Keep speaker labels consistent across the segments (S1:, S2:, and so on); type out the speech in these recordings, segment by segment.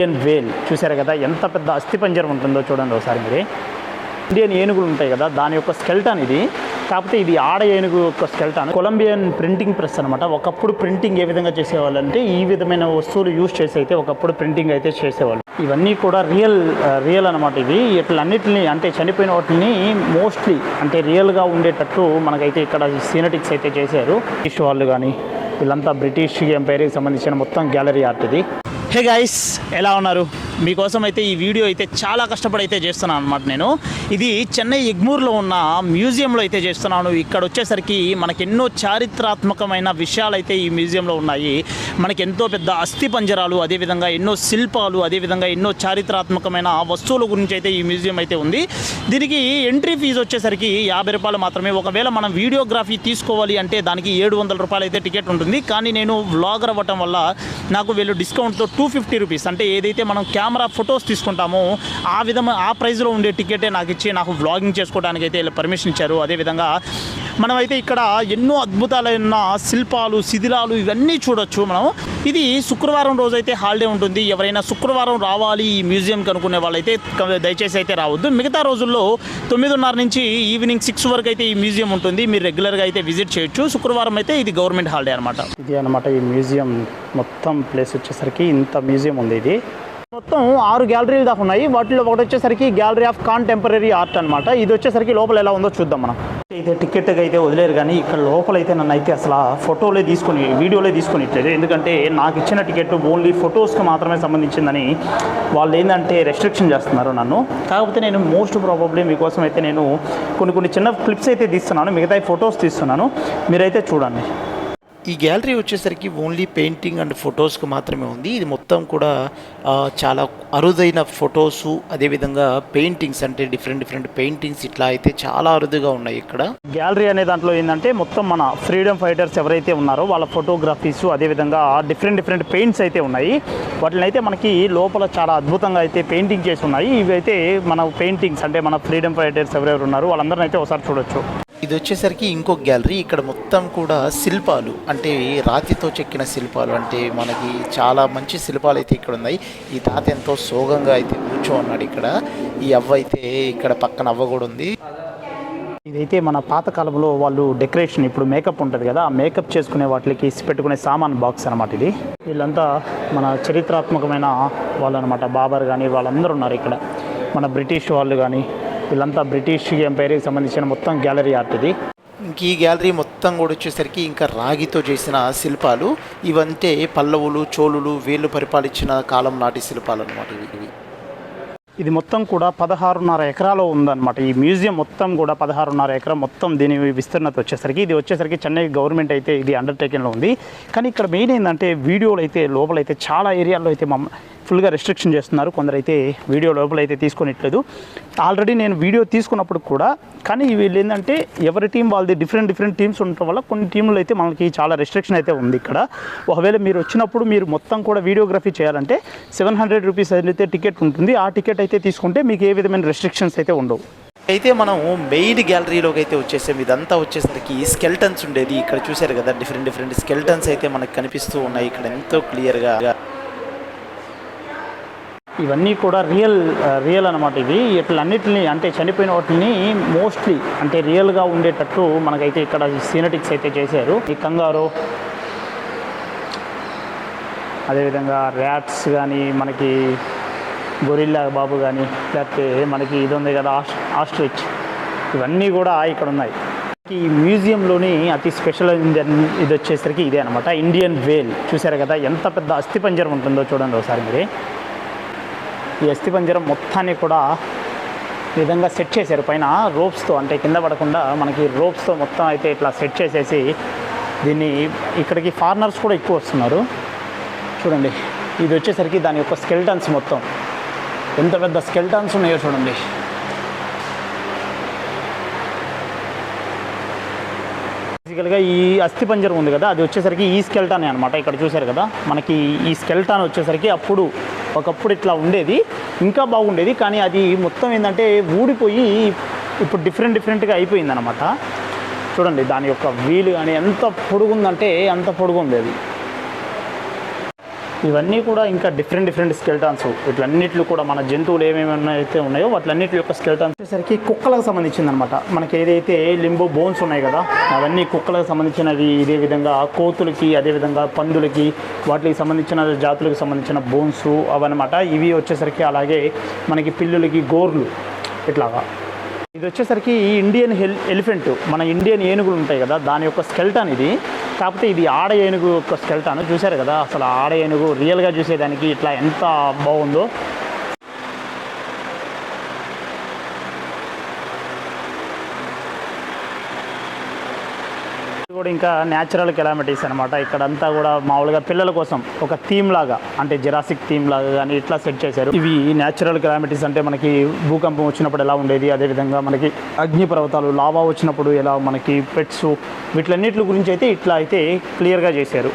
S1: Indian వేల్ చూసారు కదా, ఎంత పెద్ద అస్థిపంజరం ఉంటుందో చూడండి ఒకసారి మీరు. ఇండియన్ ఏనుగులు ఉంటాయి కదా, దాని యొక్క స్కెల్టన్ ఇది. కాకపోతే ఇది ఆడ ఏనుగు యొక్క స్కెల్టన్. కొలంబియన్ ప్రింటింగ్ ప్రెస్ అనమాట. ఒకప్పుడు ప్రింటింగ్ ఏ విధంగా చేసేవాళ్ళు అంటే ఈ విధమైన వస్తువులు యూజ్ చేసి అయితే ఒకప్పుడు ప్రింటింగ్ అయితే చేసేవాళ్ళు. ఇవన్నీ కూడా రియల్ అనమాట. ఇవి ఇట్లన్నిటిని అంటే చనిపోయిన వాటిని మోస్ట్లీ అంటే రియల్గా ఉండేటట్టు మనకైతే ఇక్కడ సీనటిక్స్ అయితే చేశారు. బ్రిటిష్ వాళ్ళు కానీ వీళ్ళంతా బ్రిటిష్ ఎంపైర్కి సంబంధించిన మొత్తం గ్యాలరీ ఆర్ట్ ఇది. హే గైస్, ఎలా ఉన్నారు? మీకోసం అయితే ఈ వీడియో అయితే చాలా కష్టపడి అయితే చేస్తున్నాను అనమాట. నేను ఇది చెన్నై ఎగ్మూర్లో ఉన్న మ్యూజియంలో అయితే చేస్తున్నాను. ఇక్కడ వచ్చేసరికి మనకి ఎన్నో చారిత్రాత్మకమైన విషయాలు అయితే ఈ మ్యూజియంలో ఉన్నాయి. మనకి ఎంతో పెద్ద అస్థి పంజరాలు, అదేవిధంగా ఎన్నో శిల్పాలు, అదేవిధంగా ఎన్నో చారిత్రాత్మకమైన వస్తువుల గురించి అయితే ఈ మ్యూజియం అయితే ఉంది. దీనికి ఎంట్రీ ఫీజు వచ్చేసరికి 50 రూపాయలు మాత్రమే. ఒకవేళ మనం వీడియోగ్రఫీ తీసుకోవాలి అంటే దానికి 700 రూపాయలు అయితే టికెట్ ఉంటుంది. కానీ నేను వ్లాగర్ అవ్వటం వల్ల నాకు వీళ్ళు డిస్కౌంట్తో 250 రూపీస్ అంటే ఏదైతే మనం కెమెరా ఫొటోస్ తీసుకుంటామో ఆ ప్రైస్లో ఉండే టికెటే నాకు ఇచ్చి నాకు వ్లాగింగ్ చేసుకోవడానికి అయితే ఇలా పర్మిషన్ ఇచ్చారు. అదేవిధంగా మనమైతే ఇక్కడ ఎన్నో అద్భుతాలైన శిల్పాలు, శిథిలాలు ఇవన్నీ చూడొచ్చు మనం. ఇది శుక్రవారం రోజు అయితే హాలిడే ఉంటుంది. ఎవరైనా శుక్రవారం రావాలి ఈ మ్యూజియంకి అనుకునే వాళ్ళైతే దయచేసి అయితే రావద్దు. మిగతా రోజుల్లో 9:30 నుంచి ఈవినింగ్ 6 వరకు అయితే ఈ మ్యూజియం ఉంటుంది. మీరు రెగ్యులర్గా అయితే విజిట్ చేయొచ్చు. శుక్రవారం అయితే ఇది గవర్నమెంట్ హాలిడే అనమాట. ఇది అనమాట ఈ మ్యూజియం మొత్తం ప్లేస్ వచ్చేసరికి ఇంత మ్యూజియం ఉంది. ఇది మొత్తం 6 గ్యాలరీలు దాకా ఉన్నాయి. వాటిలో ఒకటి వచ్చేసరికి గ్యాలరీ ఆఫ్ కాంటెంపరీ ఆర్ట్ అనమాట. ఇది వచ్చేసరికి లోపల ఎలా ఉందో చూద్దాం మనం. అయితే టికెట్గా అయితే వదిలేరు, కానీ ఇక్కడ లోపలైతే నన్ను అయితే అసలు వీడియోలే తీసుకొని ఇట్లేదు. ఎందుకంటే నాకు ఇచ్చిన టికెట్ ఓన్లీ ఫొటోస్కి మాత్రమే సంబంధించిందని వాళ్ళు ఏంటంటే రెస్ట్రిక్షన్ చేస్తున్నారు నన్ను. కాకపోతే నేను మోస్ట్ ప్రాబబ్లీ మీకోసం అయితే నేను కొన్ని చిన్న క్లిప్స్ అయితే తీస్తున్నాను, మిగతా ఫొటోస్ తీస్తున్నాను, మీరైతే చూడండి.
S2: ఈ గ్యాలరీ వచ్చేసరికి ఓన్లీ పెయింటింగ్ అండ్ ఫొటోస్కి మాత్రమే ఉంది. ఇది మొత్తం కూడా చాలా అరుదైన ఫొటోసు, అదేవిధంగా పెయింటింగ్స్ అంటే డిఫరెంట్ పెయింటింగ్స్ ఇట్లా అయితే చాలా అరుదుగా ఉన్నాయి ఇక్కడ.
S1: గ్యాలరీ అనే దాంట్లో ఏంటంటే మొత్తం మన ఫ్రీడమ్ ఫైటర్స్ ఎవరైతే ఉన్నారో వాళ్ళ ఫోటోగ్రఫీస్, అదేవిధంగా డిఫరెంట్ పెయింట్స్ అయితే ఉన్నాయి. వాటిని అయితే మనకి లోపల చాలా అద్భుతంగా అయితే పెయింటింగ్ చేసి ఉన్నాయి. ఇవి అయితే మన పెయింటింగ్స్ అంటే మన ఫ్రీడమ్ ఫైటర్స్ ఎవరెవరు ఉన్నారో వాళ్ళందరినీ అయితే ఒకసారి చూడొచ్చు.
S2: ఇది వచ్చేసరికి ఇంకో గ్యాలరీ. ఇక్కడ మొత్తం కూడా శిల్పాలు అంటే రాతితో చెక్కిన శిల్పాలు, అంటే మనకి చాలా మంచి శిల్పాలు అయితే ఇక్కడ ఉన్నాయి. ఈ తాత ఎంతో సోగంగా అయితే కూర్చో ఉన్నాడు ఇక్కడ. ఈ అవ్వ అయితే ఇక్కడ పక్కన అవ్వ కూడా ఉంది.
S1: ఇదైతే మన పాతకాలంలో వాళ్ళు డెకరేషన్, ఇప్పుడు మేకప్ ఉంటుంది కదా, ఆ మేకప్ చేసుకునే వాటికి పెట్టుకునే సామాన్ బాక్స్ అనమాట ఇది. వీళ్ళంతా మన చరిత్రాత్మకమైన వాళ్ళు అనమాట. బాబర్ కానీ వాళ్ళందరూ ఉన్నారు ఇక్కడ. మన బ్రిటిష్ వాళ్ళు కానీ వీళ్ళంతా బ్రిటిష్ ఎంపైర్కి సంబంధించిన మొత్తం గ్యాలరీ ఆర్ట్ ఇది.
S2: ఇంక ఈ గ్యాలరీ మొత్తం కూడా వచ్చేసరికి ఇంకా రాగితో చేసిన శిల్పాలు. ఇవంటే పల్లవులు, చోళులు వీళ్ళు పరిపాలించిన కాలం నాటి శిల్పాలు అనమాట ఇవి.
S1: ఇది మొత్తం కూడా 16.5 ఎకరాలో ఉందన్నమాట. ఈ మ్యూజియం మొత్తం కూడా 16.5 ఎకరం మొత్తం దీని విస్తీర్ణత వచ్చేసరికి. ఇది వచ్చేసరికి చెన్నై గవర్నమెంట్ అయితే ఇది అండర్టేకింగ్లో ఉంది. కానీ ఇక్కడ మెయిన్ ఏంటంటే వీడియోలు అయితే లోపలైతే చాలా ఏరియాల్లో అయితే ఫుల్గా రెస్ట్రిక్షన్ చేస్తున్నారు. కొందరైతే వీడియో లోపలైతే తీసుకొనిట్లేదు. ఆల్రెడీ నేను వీడియో తీసుకున్నప్పుడు కూడా, కానీ వీళ్ళు ఏంటంటే ఎవరి టీం వాళ్ళది డిఫరెంట్ టీమ్స్ ఉండటం వల్ల కొన్ని టీంలు అయితే మనకి చాలా రెస్ట్రిక్షన్ అయితే ఉంది ఇక్కడ. ఒకవేళ మీరు వచ్చినప్పుడు మీరు మొత్తం కూడా వీడియోగ్రఫీ చేయాలంటే 700 రూపీస్ అయితే టికెట్ ఉంటుంది. ఆ టికెట్ అయితే తీసుకుంటే మీకు ఏ విధమైన రెస్ట్రిక్షన్స్ అయితే ఉండవు.
S2: అయితే మనం మెయిన్ గ్యాలరీలోకి అయితే వచ్చేసాం. ఇదంతా వచ్చేసరికి స్కెల్టన్స్ ఉండేది. ఇక్కడ చూసారు కదా, డిఫరెంట్ స్కెల్టన్స్ అయితే మనకు కనిపిస్తూ ఉన్నాయి ఇక్కడ ఎంతో క్లియర్గా.
S1: ఇవన్నీ కూడా రియల్ అనమాట. ఇవి ఇట్లన్నిటిని అంటే చనిపోయిన వాటిని మోస్ట్లీ అంటే రియల్గా ఉండేటట్టు మనకైతే ఇక్కడ సీనటిక్స్ అయితే చేశారు. ఈ కంగారు, అదేవిధంగా ర్యాట్స్ కానీ, మనకి గొరిల్లా బాబు కానీ, లేకపోతే మనకి ఇది ఉంది కదా ఆస్ట్రిచ్, ఇవన్నీ కూడా ఇక్కడ ఉన్నాయి. ఈ మ్యూజియంలోని అతి స్పెషల్ ఇది వచ్చేసరికి ఇదే అనమాట, ఇండియన్ వేల్. చూసారు కదా, ఎంత పెద్ద అస్థిపంజరం ఉంటుందో చూడండి ఒకసారి మీరు. ఈ అస్థిపంజరం మొత్తాన్ని కూడా ఈ విధంగా సెట్ చేశారు పైన రోప్స్తో, అంటే కింద పడకుండా మనకి రోప్స్తో మొత్తం అయితే ఇట్లా సెట్ చేసేసి దీన్ని ఇక్కడికి ఫారినర్స్ కూడా ఎక్కువ వస్తున్నారు. చూడండి, ఇది వచ్చేసరికి దాని యొక్క స్కెల్టన్స్ మొత్తం ఎంత పెద్ద స్కెల్టన్స్ ఉన్నాయో చూడండి. బేసికల్గా ఈ అస్థిపంజరం ఉంది కదా, అది వచ్చేసరికి ఈ స్కెల్టానే అనమాట. ఇక్కడ చూశారు కదా, మనకి ఈ స్కెల్టాన్ వచ్చేసరికి ఒకప్పుడు ఇట్లా ఉండేది, ఇంకా బాగుండేది. కానీ అది మొత్తం ఏంటంటే ఊడిపోయి ఇప్పుడు డిఫరెంట్గా అయిపోయింది అనమాట. చూడండి, దాని యొక్క వీలు కానీ ఎంత పొడుగుందంటే అంత పొడుగు ఉంది అది. ఇవన్నీ కూడా ఇంకా డిఫరెంట్ స్కెల్టాన్స్. వీటిలన్నిట్లు కూడా మన జంతువులు ఏమేమి అయితే ఉన్నాయో వాటిలన్నిటి యొక్క స్కెల్టాన్స్ వచ్చేసరికి కుక్కలకు సంబంధించిందనమాట. మనకి ఏదైతే లింబో బోన్స్ ఉన్నాయి కదా అవన్నీ కుక్కలకు సంబంధించినవి. ఇదే విధంగా కోతులకి, అదేవిధంగా పందులకి, వాటికి సంబంధించిన జాతులకు సంబంధించిన బోన్స్ అవన్నమాట. ఇవి వచ్చేసరికి అలాగే మనకి పిల్లులకి గోర్లు ఇట్లాగా. ఇది వచ్చేసరికి ఇండియన్ ఎలిఫెంట్, మన ఇండియన్ ఏనుగులు ఉంటాయి కదా దాని యొక్క స్కెల్టాన్ ఇది. కాకపోతే ఇది ఆడ ఏనుగు యొక్క స్కెల్టాన్. చూశారు కదా అసలు ఆడ ఏనుగు రియల్గా చూసేదానికి ఇట్లా ఎంత బాగుందో. కూడా ఇంకా న్యాచురల్ కెలామిటీస్ అనమాట. ఇక్కడంతా కూడా మామూలుగా పిల్లల కోసం ఒక థీమ్ లాగా, అంటే జెరాసిక్ థీమ్ లాగా కానీ ఇట్లా సెట్ చేశారు. ఇవి న్యాచురల్ కెలామిటీస్ అంటే మనకి భూకంపం వచ్చినప్పుడు ఎలా ఉండేది, అదేవిధంగా మనకి అగ్నిపర్వతాలు, లావా వచ్చినప్పుడు ఎలా మనకి పెట్స్, వీటిలన్నిటి గురించి అయితే ఇట్లా అయితే క్లియర్గా చేశారు.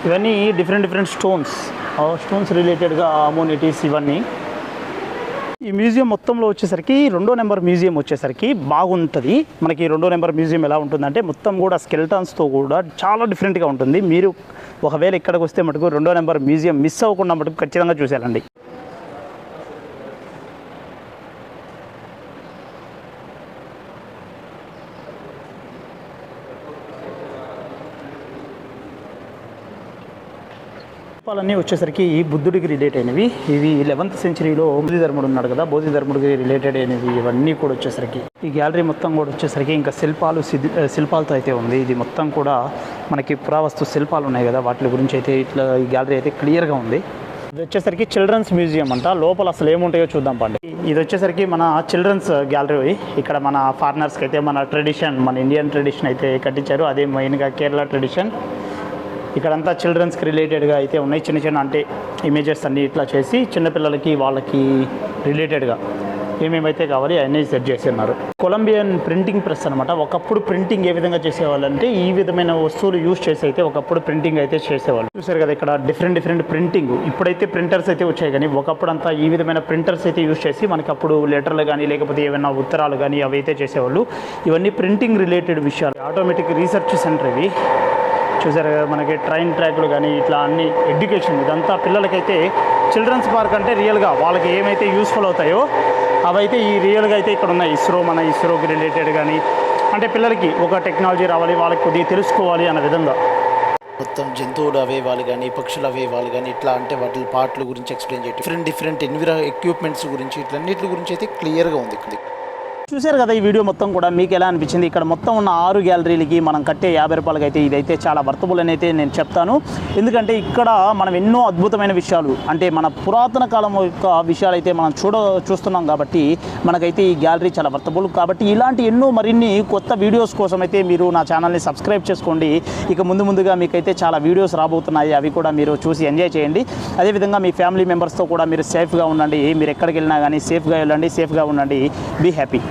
S1: ఇవన్నీ డిఫరెంట్ స్టోన్స్ రిలేటెడ్గా అమోనిటీస్ ఇవన్నీ. ఈ మ్యూజియం మొత్తంలో వచ్చేసరికి 2వ నెంబర్ మ్యూజియం వచ్చేసరికి బాగుంటుంది. మనకి 2వ నెంబర్ మ్యూజియం ఎలా ఉంటుందంటే మొత్తం కూడా స్కెల్టాన్స్తో కూడా చాలా డిఫరెంట్గా ఉంటుంది. మీరు ఒకవేళ ఇక్కడికి వస్తే మటుకు 2వ నెంబర్ మ్యూజియం మిస్ అవ్వకుండా మటుకు ఖచ్చితంగా చూసేయాలండి. శిల్పాలన్నీ వచ్చేసరికి బుద్ధుడికి రిలేట్ అయినవి. ఇవి 11th సెంచరీలో బోధిధర్ముడు ఉన్నాడు కదా, బోధిధర్ముడికి రిలేటెడ్ అయినవి ఇవన్నీ కూడా వచ్చేసరికి. ఈ గ్యాలరీ మొత్తం కూడా వచ్చేసరికి ఇంకా శిల్పాలతో అయితే ఉంది. ఇది మొత్తం కూడా మనకి పురావస్తు శిల్పాలు ఉన్నాయి కదా వాటి గురించి అయితే ఇట్లా ఈ గ్యాలరీ అయితే క్లియర్గా ఉంది. ఇది వచ్చేసరికి చిల్డ్రన్స్ మ్యూజియం అంట. లోపల అసలు ఏముంటాయో చూద్దాం పండి. ఇది వచ్చేసరికి మన చిల్డ్రన్స్ గ్యాలరీ. ఇక్కడ మన ఫారినర్స్కి అయితే మన ట్రెడిషన్, మన ఇండియన్ ట్రెడిషన్ అయితే కట్టించారు. అదే మెయిన్గా కేరళ ట్రెడిషన్. ఇక్కడంతా చిల్డ్రన్స్కి రిలేటెడ్గా అయితే ఉన్నాయి. చిన్న అంటే ఇమేజెస్ అన్నీ ఇట్లా చేసి చిన్నపిల్లలకి వాళ్ళకి రిలేటెడ్గా ఏమేమైతే కావాలి అవన్నీ సెట్ చేసి ఉన్నారు. కొలంబియన్ ప్రింటింగ్ ప్రెస్ అనమాట. ఒకప్పుడు ప్రింటింగ్ ఏ విధంగా చేసేవాళ్ళు అంటే ఈ విధమైన వస్తువులు యూజ్ చేసి అయితే ఒకప్పుడు ప్రింటింగ్ అయితే చేసేవాళ్ళు. చూసారు కదా ఇక్కడ డిఫరెంట్ ప్రింటింగ్. ఇప్పుడైతే ప్రింటర్స్ అయితే వచ్చాయి, కానీ ఒకప్పుడు అంతా ఈ విధమైన ప్రింటర్స్ అయితే యూజ్ చేసి మనకి అప్పుడు లెటర్లు కానీ లేకపోతే ఏమైనా ఉత్తరాలు కానీ అవి అయితే చేసేవాళ్ళు. ఇవన్నీ ప్రింటింగ్ రిలేటెడ్ విషయాలు. ఆటోమేటిక్ రీసెర్చ్ సెంటర్ ఇవి. చూసారు కదా మనకి ట్రైన్ ట్రాక్లు కానీ ఇట్లా అన్ని ఎడ్యుకేషన్. ఇదంతా పిల్లలకైతే చిల్డ్రన్స్ పార్క్ అంటే రియల్గా వాళ్ళకి ఏమైతే యూస్ఫుల్ అవుతాయో అవైతే ఈ రియల్గా అయితే ఇక్కడ ఉన్నాయి. మన ఇస్రోకి రిలేటెడ్ కానీ అంటే పిల్లలకి ఒక టెక్నాలజీ రావాలి, వాళ్ళకి కొద్దిగా తెలుసుకోవాలి అన్న విధంగా.
S2: మొత్తం జంతువులు అవయవాలు కానీ పక్షుల అవయవాలు కానీ ఇట్లా అంటే వాటి పార్ట్ల గురించి ఎక్స్ప్లెయిన్ చేయడం, డిఫరెంట్ ఎక్విప్మెంట్స్ గురించి ఇట్లన్నిటి గురించి అయితే క్లియర్గా ఉంది.
S1: చూశారు కదా ఈ వీడియో మొత్తం కూడా మీకు ఎలా అనిపించింది? ఇక్కడ మొత్తం ఉన్న 6 గ్యాలరీలకి మనం కట్టే 50 రూపాయలకి అయితే ఇదైతే చాలా వర్తబుల్ అని అయితే నేను చెప్తాను. ఎందుకంటే ఇక్కడ మనం ఎన్నో అద్భుతమైన విషయాలు అంటే మన పురాతన కాలం యొక్క విషయాలు అయితే మనం చూస్తున్నాం కాబట్టి మనకైతే ఈ గ్యాలరీ చాలా వర్తబుల్. కాబట్టి ఇలాంటి ఎన్నో మరిన్ని కొత్త వీడియోస్ కోసం అయితే మీరు నా ఛానల్ని సబ్స్క్రైబ్ చేసుకోండి. ఇక ముందుగా మీకైతే చాలా వీడియోస్ రాబోతున్నాయి, అవి కూడా మీరు చూసి ఎంజాయ్ చేయండి. అదేవిధంగా మీ ఫ్యామిలీ మెంబర్స్తో కూడా మీరు సేఫ్గా ఉండండి. మీరు ఎక్కడికి వెళ్ళినా కానీ సేఫ్గా వెళ్ళండి, సేఫ్గా ఉండండి. Be happy.